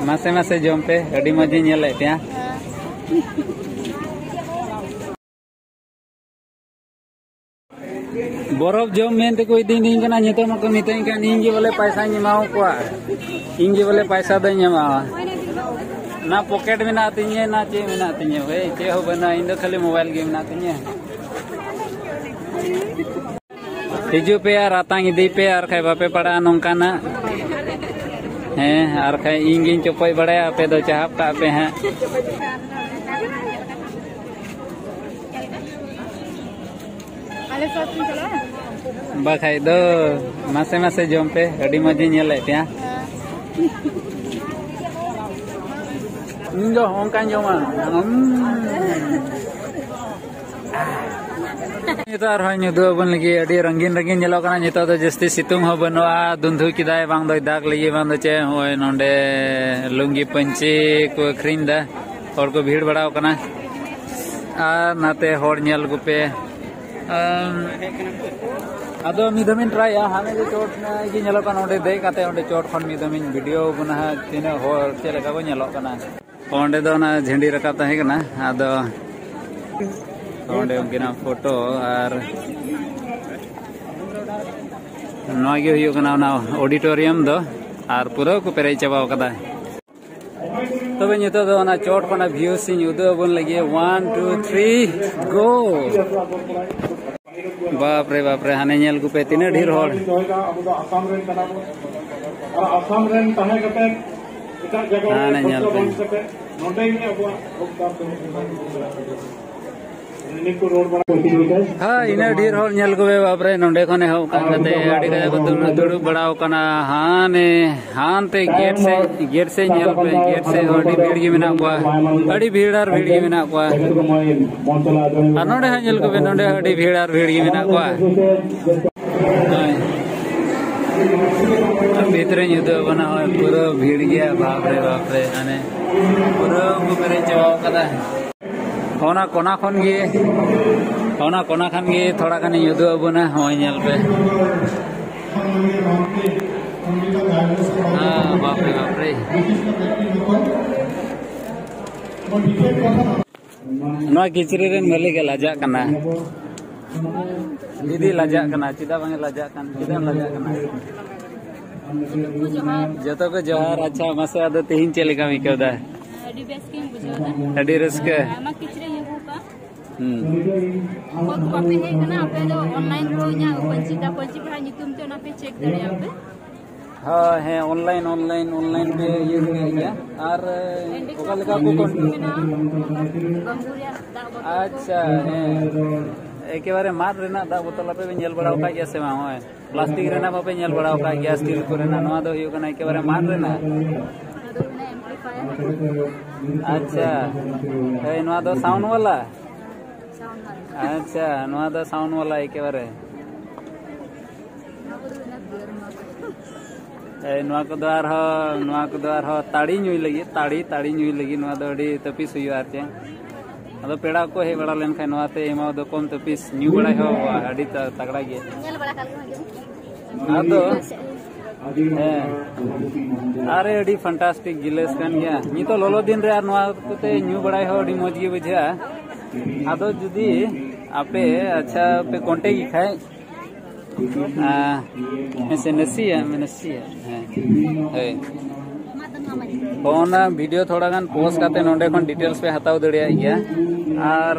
मासे मासे जम पे अड़ी मजे नेले पे बरफ जम मेनते को इदी कना नितो मको मितई कान इंगे बोले पैसा निमाओ को इंगे बोले पैसा दे निमावा ना पॉकेट में ना तिnye ना चे में ना तिnye भाई चे हो बना इंदो खाली मोबाइल गेम ना तिnye हिजू पे यार आतांग इदी पे यार खाय बापे पड़ा नोंकाना हैं और खाय इंगिन चोपय बड़ाया पे दो चाहप का पे हैं बाखाय दो मासे मासे जम पे अड़ी मजे नेले पे इंजो होंकान जोमा नितार होय नुदो बन लगी अड़ी रंगीन रंगीन नेलो कना नितो दो जस्ती सितुंग हो बनवा दुंधु किदाय बांग दो दाग लगी बांग दो चे होय नोंडे लुंगी पंची को खरींदा और को भीड़ बढ़ाव कना आ नाते होड़ नेल गुपे अदो मिदमिन ट्राई हाने जे चोट ना गी नेलो कना ओंडे दे काते ओंडे चोट खन मिदमिन वीडियो बना तिना होर चे लगा को नेलो कना ओंडे दो ना झंडी रखा तहे कना अदो ओंडे उनकिना फोटो और नोगे हुयो कना ना ऑडिटोरियम दो और पूरा को पेरे चबाव कदा तबे नितो दो ना चोट कना व्यू सिन उदो बन लगे 1 2 3 गो बाप रे हाने नेल गुपे तिने ढेर होड़ हाने नेल पे हाँ इना ढेर होड़ नेल गुबे बाप रे नोंडे खने हो काते अड़ी का को दुड़ु बड़ाव कना हाने हानते गेट से नेल पे गेट से अड़ी भीड़ गी मेना को अड़ी भीड़ और भीड़ गी मेना को नोंडे नेल गुबे नोंडे अड़ी भीड़ और भीड़ गी मेना को भीतर युद्ध बना हो पूरा भीड़ गया बाप रे हाने पूरा को मेरे जवाब कदा होना कोना खन गे थोड़ा खान युद्ध बना हो नेल पे बाप रे ना किचरी रेन मलिक लाजा कना दीदी लाजा कना चिदा बांगे लाजा कन चिदा लाजा कना जतो को जोहार अच्छा मसे आदो तेहिन चलेगा मिकदा अडी बेस के बुझोदा अडी रसके मा किचरे यहू का बहुत बापे है ना आपे दो ऑनलाइन को न्या पंची पढ़ा नितुम ते ना पे चेक दड़े आपे हां है ऑनलाइन पे ये गया और ओकल का को अच्छा है एके बारे मार रेना दा बोतल पे नेल बड़ाव का गया से मा होय प्लास्टिक रेना बापे नेल बड़ाव का गया स्टील को रेना नवा दो हियो कना एके बारे मार रेना अच्छा ए नवा दो साउंड वाला अच्छा नवा दो साउंड वाला एके बारे ए नवा को द्वार हो ताड़ी नुई लगी ताड़ी नुई लगी नवा दो अड़ी तपिस हुई आरते अदो पेड़ा को हे बड़ा लेन खाय नवाते एमा दो कम तपिस न्यू बड़ा हो अड़ी तगड़ा गे नेल बड़ा काल अदो अरे अड़ी फैंटास्टिक गिलेस कान गया नी तो लोलो दिन रे नवा कोते न्यू बड़ा हो अड़ी मौज गे बुझा अदो जुदी आपे अच्छा पे कांटे की खाय ऐसे नसिया है फोन वीडियो थोड़ा गान पोस्ट करते नोंडे खन डिटेल्स पे हताव दड़िया गया और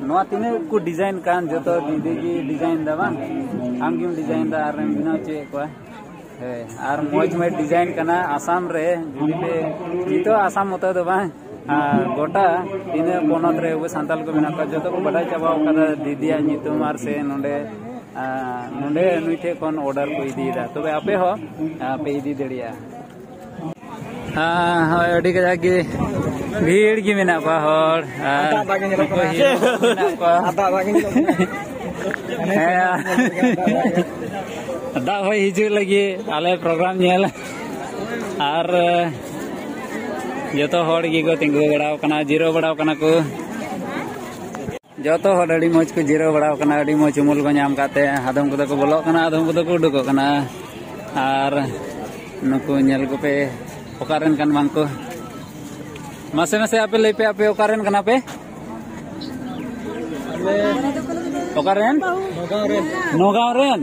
नवा तिने को डिजाइन कान जो तो दीदी की डिजाइन दा बांग आम गिम डिजाइन दा आर बिना चे को है और मौज में डिजाइन कना आसाम रे जुदी पे जीतो आसाम मत दो बांग गोटा तिने पोनत रे वो सांताल को बिना का जो तो को बड़ा चाबाव कदा दीदिया नितुमार से नोंडे नुइठे कौन ऑर्डर को इदी दा तो आपे हो पे इदी दड़िया हाँ अड़ी कजा की भीड़ की मेना पा होड़ दा होय हिजू लगी आले प्रोग्राम नेल और जतो होड़ गी को तिंगु बड़ाव कना जीरो बड़ाव कना को जतो होड़ अड़ी मौज को जीरो बड़ाव कना अड़ी मौज उमुल को नाम काते आदम को बोलो कना आदम को उडुको कना और नुकु नेल को पे ओकारेन कन बांको मासे मासे आपे लई पे आपे ओकारेन कना पे ओकारेन नोगाव रेन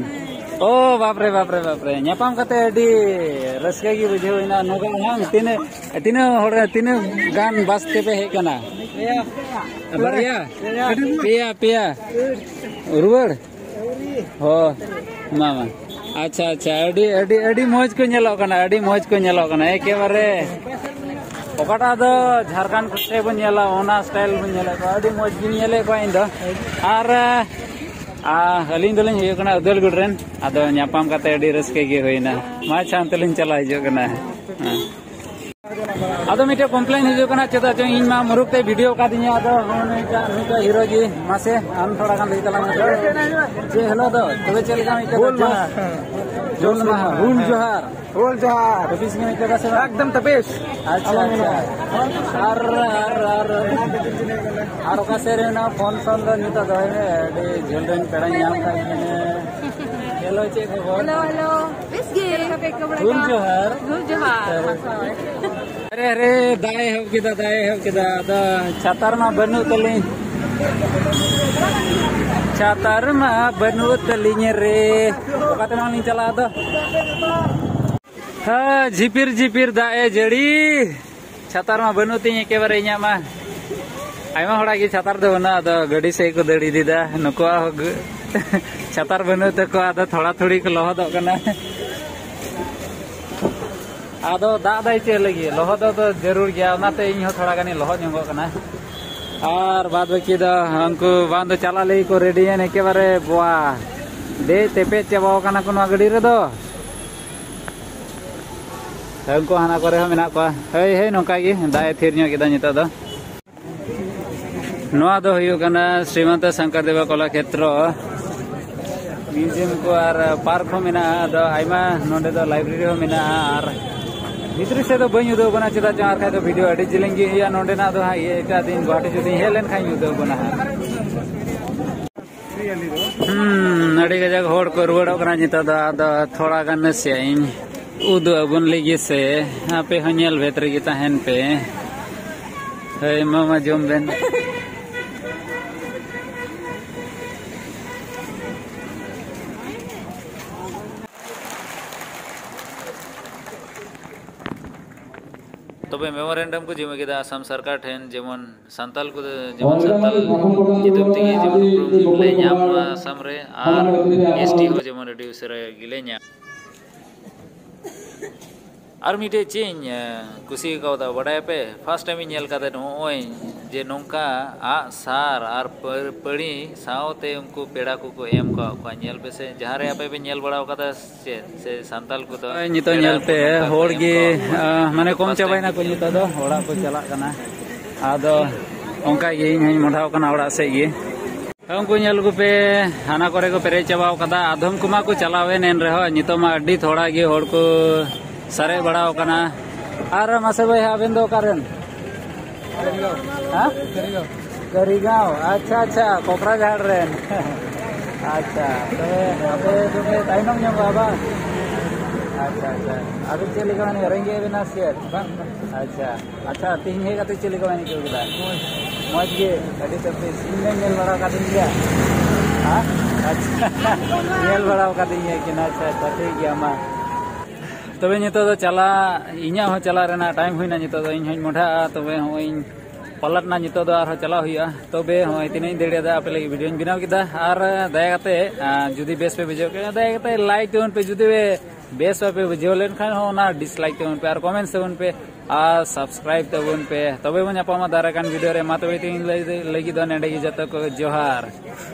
ओ बाप रे न्यापाम कते अडी रस्के की बुझेना नोगाव हां तिने गान बसते पे हे कना बरिया पिया रुवड़ हो मामा अच्छा अडी मौज को नेलो कना एके बारे ओकाटा दो झारखंड से बन नेला ओना स्टाइल बन नेला अडी मौज गिन नेले को इन दो आर अलिंग दलिंग हुयो कना उदलगुड़ रेन आदो न्यापाम कते अडी रस्के गे होइना मा छांतलिंग चला हिजो कना आदो मिटे कंप्लेन हिजो कना चेदा जो इन मा मुरुक ते वीडियो का दिया आदो नुका हीरो जी मासे हम थोड़ा गान लई तला जे हेलो दो तबे चल का मिटे हुल जोहार ऑफिस में मिटे से एकदम तपेश अच्छा आर का से रेना फोन दो निता दो अडी झेलरेन पेड़ा नाम का हेलो चे को हेलो बिस्गे हुल जोहार अरे दाए हो किदा दा छातार मा बनु तलिंग रे कते मानी चला दो हाँ झिपिर दाए जड़ी छातार मा बनु तिኝ के बारे इኛ मा आयमा हड़ा की छातार दो बना अदो गड़ी से को दड़ी दीदा नुकुआ छातार बनु तको अदो थोड़ा थोड़ी को लहद कना आदो दादा चे लगी लहद तो जरूर गया ओनाते इन हो थोड़ा गानी लहद ñंगो कना और बाद बाकी दो हमको बांधो चला ले को रेडी है के बारे बुआ दे तेपे चाबाव कना को गड़ी रे दो हमको हाना करे हो मेना को हे नोका गी दाए थिर ᱧᱚᱜ केदा निता दो नोआ दो हुयो कना श्रीमंत शंकर देव कलाक्षेत्र म्यूजियम को और पार्क हो मेना दो आइमा नोडे दो लाइब्रेरी हो मेना और भितरी से तो बनी उदो बना चेदा चार खाय तो वीडियो अडी जिलेंगी या नोडे ना दो ये एक दिन गुवाहाटी जुदी हेलेन खाय उदो बना अडी गजक होड़ को रुवड़ कना निता दो आदो थोड़ा गान से इन उदो बन लगी से आपे हनियल भेतर की तहन पे हे मामा जोम बेन तबे मेमोरेंडम को जेम केदा आसाम सरकार ठेन जेमन संताल को जेमन संताल जितम तेगे जेमन ले ᱧᱟᱢ आसाम रे आर एसटी हो जेमन अडी उसरा गिले ᱧᱟᱢ आर मिटे चेंज कुसी का बड़ाय पे फर्स्ट टाइम नेल काते नोय जे नोंका आ सार आर पड़ी सावते उनको पेड़ा को एम का नेल पे से जहारे आपे पे नेल बड़ाव काता से संताल को तो नितो नेल पे होड़ गे माने कम चाबाइना को नितो दो होड़ा को चला कना आदो ओंका गे इन मोठाव कना ओड़ा से गे उनको नेल को पे हाना करे को पेरे चाबाव कदा आधम कुमा को चलावे नेन रहो नितो मा अड्डी थोड़ा गे होड़ को सरे बड़ाव कना आर मासे भाई आबेन दो कारण हां करीगांव अच्छा कोकराझाड़ रेन अच्छा तबे आपे तुमे ताइनम ᱧᱚᱜ बाबा अच्छा अबे चली गवानी रंगे बिना सेट अच्छा तीन हे कते चली गवानी के उगदा मौज गे अडी तबे सिंगल नेल बड़ा का दिन गया हां अच्छा नेल बड़ा का दिन है कि ना अच्छा तते गया मा तबे नितो दो चला इኛ हो चला रेना टाइम हुइना नितो दो इन हन मोढा तबे होय पलटना नितो दो आरो चला हुइया तबे होय तिनै देड़े दा आपे लगी वीडियो बनाव किदा आर दया कते जुदी बेस पे बुझो के दया कते लाइक तोन पे जुदी बेस पे बुझो लेन खान हो ना डिसलाइक तोन पे आर कमेंट तोन पे आ सब्सक्राइब तोन पे तबे बन आपमा दारा कान वीडियो रे मा तबे तिन लगी दो नेडे जतो को जोहार।